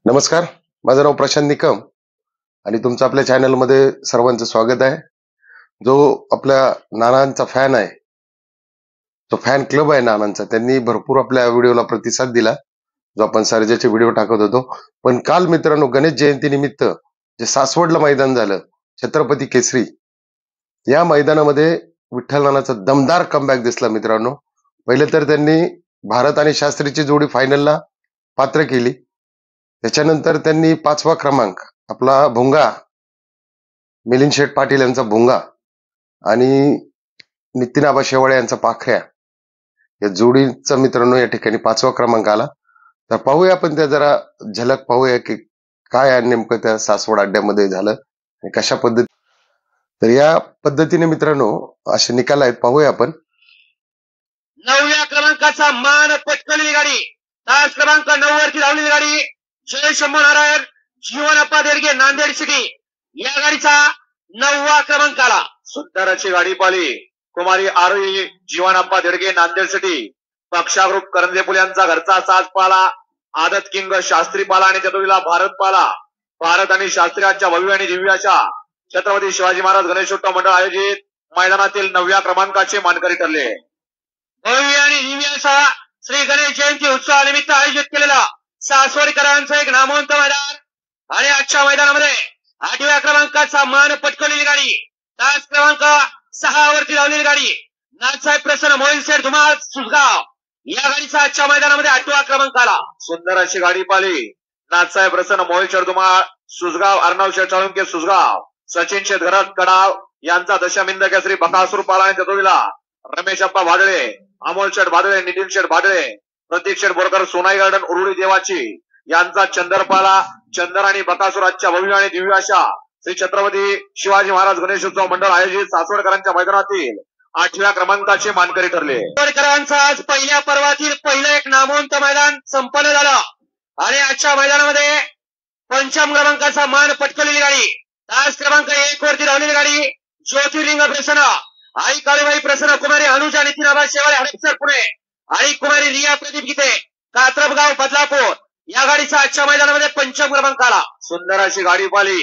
नमस्कार. माझं नाव प्रशांत निकम आणि तुमचं आपल्या चॅनलमध्ये सर्वांचं स्वागत आहे. जो आपल्या नानांचा फॅन आहे, जो फॅन क्लब आहे नानांचा, त्यांनी भरपूर आपल्या व्हिडिओला प्रतिसाद दिला, जो आपण सर्जाचे व्हिडिओ टाकत होतो. पण काल मित्रांनो, गणेश जयंती निमित्त जे सासवडला मैदान झालं, छत्रपती केसरी, या मैदानामध्ये विठ्ठल नानाचा दमदार कमबॅक दिसला मित्रांनो. पहिले तर त्यांनी भारत आणि शास्त्रीची जोडी फायनलला पात्र केली. त्याच्यानंतर त्यांनी 5वा क्रमांक आपला भुंगा, मिलिंद शेठ पाटील यांचा भुंगा आणि नितीन आबा शेवाळे यांचा पाखऱ्या, या जोडीचा मित्रांनो या ठिकाणी 5वा क्रमांक आला. तर पाहूया आपण त्या जरा झलक पाहूया की काय आहे नेमकं त्या सासवड अड्ड्यामध्ये झालं आणि कशा पद्धती. तर या पद्धतीने मित्रांनो असे निकाल आहेत, पाहूया आपण. 9व्या क्रमांकाचा मान पटकवलेली गाडी, तास क्रमांक 9 वरती धावलेली गाडी जय शंभू नारायण जीवनप्पा देडगे नांदेड सिटी, या गाडीचा 9वा क्रमांक आला. सुंदर अशी गाडी पाली कुमारी आरोही जीवनप्पा देडगे नांदेड सिटी. पक्षा ग्रुप करंजेपुल यांचा घरचा साज पाला, आदत किंग शास्त्री पाला आणि चतुर्वीला भारत पाला. भारत आणि शास्त्रीयांच्या भव्य आणि दिव्य अशा छत्रपती शिवाजी महाराज गणेशोत्सव मंडळ आयोजित मैदानातील 9व्या क्रमांकाचे मानकरी ठरले. भव्य आणि दिव्य असा श्री गणेश जयंती उत्सवानिमित्त आयोजित केलेला सासवडकरांचं एक नामवंत मैदान आणि आजच्या मैदानामध्ये 8व्या क्रमांकाचा मान पटकवलेली गाडी, तास क्रमांक 6 वरती धावलेली गाडी नाथसाहेब प्रसन्न मोहिल शेठ धुमाळ सुसगाव, या गाडीचा आजच्या मैदानामध्ये 8वा क्रमांक आला. सुंदर अशी गाडी पाली नाथसाहेब प्रसन्न मोहिल शेठ धुमाळ सुसगाव, अर्णव शेठ चाळुंके सुसगाव, सचिन शेठ घरात कडाव यांचा दशमिंद केसरी बकासूर पाला आणि चतुर्वीला रमेश अप्पा भादळे, अमोल शेठ भादळे, नितीन शेठ भादळे, प्रतीक शेठ बोरकर सोनाई गार्डन उरुळी देवाची यांचा चंदरपाला. चंदर आणि बकासूर आजच्या भव्य आणि दिव्य अशा श्री छत्रपती शिवाजी महाराज गणेशोत्सव मंडळ आयोजित सासवडकरांच्या मैदानातील 8व्या क्रमांकाचे मानकरी ठरले. सासवडकरांचा आज पहिल्या पर्वातील पहिलं एक नामवंत मैदान संपन्न झालं आणि आजच्या मैदानामध्ये 5वा क्रमांकाचा मान पटकवलेली गाडी, तास क्रमांक 1 वरती धावलेली गाडी ज्योतिर्लिंग प्रसन्न आई काळूबाई प्रसन्न कुमारी अनुजा नितीन आबा शेवाळे हडपसर पुणे आणि कुमारी रिया प्रदीप गीते कात्रपगाव बदलापूर, या गाडीचा आजच्या मैदानामध्ये 5वा क्रमांक आला. सुंदर अशी गाडी पाली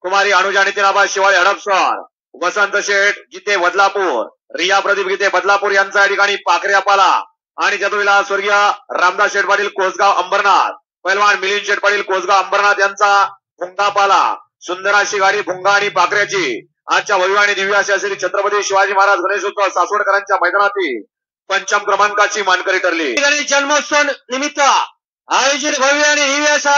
कुमारी अनुजा नितीन आबा शेवाळे हडपसर, वसंत शेठ गीते बदलापूर, रिया प्रदीप गीते बदलापूर यांचा या ठिकाणी पाखऱ्या पाला आणि चतुर्वीला स्वर्गीय रामदास शेठ पाटील कोसगाव अंबरनाथ, पैलवान मिलिंद शेठ पाटील कोसगाव अंबरनाथ यांचा भुंगा पाला. सुंदर अशी गाडी भुंगा आणि पाखऱ्याची आजच्या भव्य आणि दिव्य अशा श्री छत्रपती शिवाजी महाराज गणेशोत्सव सासवडकरांच्या मैदानातील 5वा क्रमांकाची मानकरी ठरली. गणेश जन्मोत्सव निमित्त आयोजित भव्य आणि दिव्य असा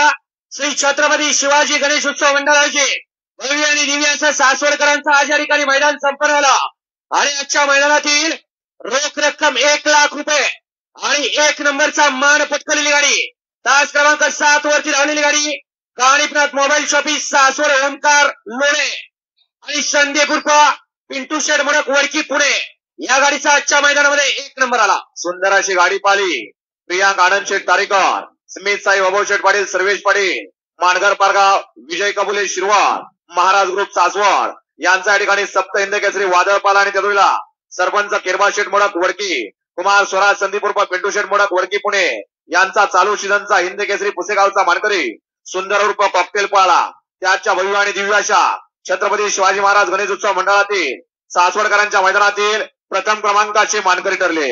श्री छत्रपती शिवाजी गणेश उत्सव मंडळ आयोजित भव्य आणि दिव्य असा सासवडकरांचा आज या ठिकाणी मैदान संपन्न झाला आणि आजच्या मैदानातील रोख रक्कम 1 लाख रुपये आणि 1 नंबरचा मान पटकवलेली गाडी, तास क्रमांक 7 वरती धावलेली गाडी काणीपनाथ मोबाईल शॉपीस सासवड ओंकार लोणे आणि संदीप उर्फ पिंटू शेठ मोडक वडकी पुणे, या गाडीचा आजच्या मैदानामध्ये 1 नंबर आला. सुंदर अशी गाडी पाली प्रियांक आनंद शेठ तारेकर, स्मित साई वैभव शेठ पाटील सर्वेश पाटील, मानगर पारगाव विजय कबुले शिरवाळ, महाराज ग्रुप सासवड यांचा या ठिकाणी सप्त हिंद केसरी वादळ पाला आणि चतुर्वीला सरपंच किरबा शेठ मोडक वडकी, कुमार स्वराज संदीप उर्फ पिंटू शेठ मोडक वडकी पुणे यांचा चालू सीझनचा हिंद केसरी पुसेगावचा मानकरी सुंदर उर्फ कॉकटेल पाला. त्याच्या भव्य आणि दिव्य अशा छत्रपती शिवाजी महाराज गणेशोत्सव मंडळातील सासवडकरांच्या मैदानातील 1म क्रमांकाचे मानकरी ठरले.